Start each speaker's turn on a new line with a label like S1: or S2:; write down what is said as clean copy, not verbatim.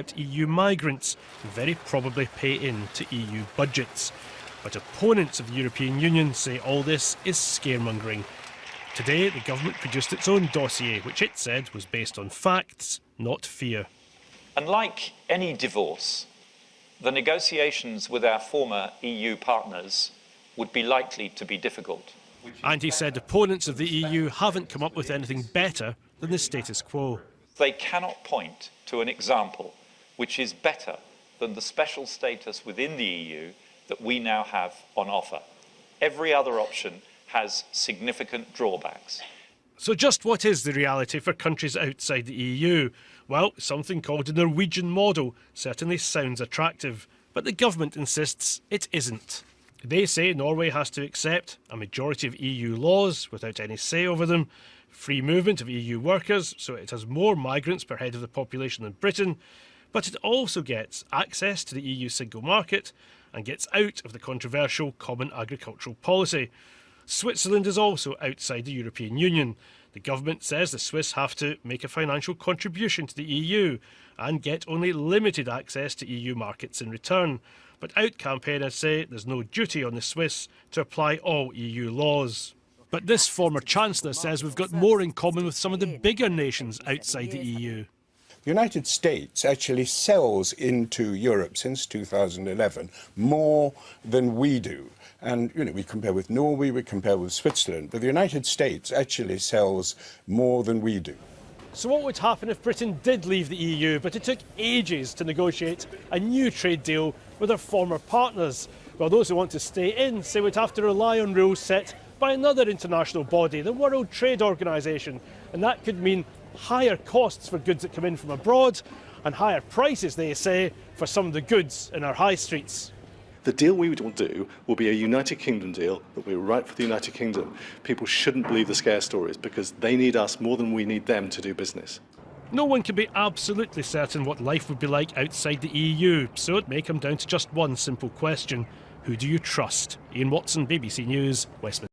S1: accept EU migrants and very probably pay into EU budgets. But opponents of the European Union say all this is scaremongering. Today, the government produced its own dossier, which it said was based on facts, not fear.
S2: And like any divorce, the negotiations with our former EU partners would be likely to be difficult.
S1: And he said opponents of the EU haven't come up with anything better than the status quo.
S2: They cannot point to an example which is better than the special status within the EU that we now have on offer. Every other option has significant drawbacks.
S1: So just what is the reality for countries outside the EU? Well, something called the Norwegian model certainly sounds attractive, but the government insists it isn't. They say Norway has to accept a majority of EU laws without any say over them, free movement of EU workers, so it has more migrants per head of the population than Britain, but it also gets access to the EU single market and gets out of the controversial common agricultural policy. Switzerland is also outside the European Union. The government says the Swiss have to make a financial contribution to the EU and get only limited access to EU markets in return. But out campaigners say there's no duty on the Swiss to apply all EU laws. But this former Chancellor says we've got more in common with some of the bigger nations outside the EU.
S3: The United States actually sells into Europe since 2011 more than we do. And, we compare with Norway, we compare with Switzerland, but the United States actually sells more than we do.
S1: So what would happen if Britain did leave the EU, but it took ages to negotiate a new trade deal with our former partners? Well, those who want to stay in say we'd have to rely on rules set by another international body, the World Trade Organization, and that could mean higher costs for goods that come in from abroad and higher prices, they say, for some of the goods in our high streets.
S4: The deal we will do will be a United Kingdom deal that will be right for the United Kingdom. People shouldn't believe the scare stories because they need us more than we need them to do business.
S1: No one can be absolutely certain what life would be like outside the EU, so it may come down to just one simple question. Who do you trust? Ian Watson, BBC News, Westminster.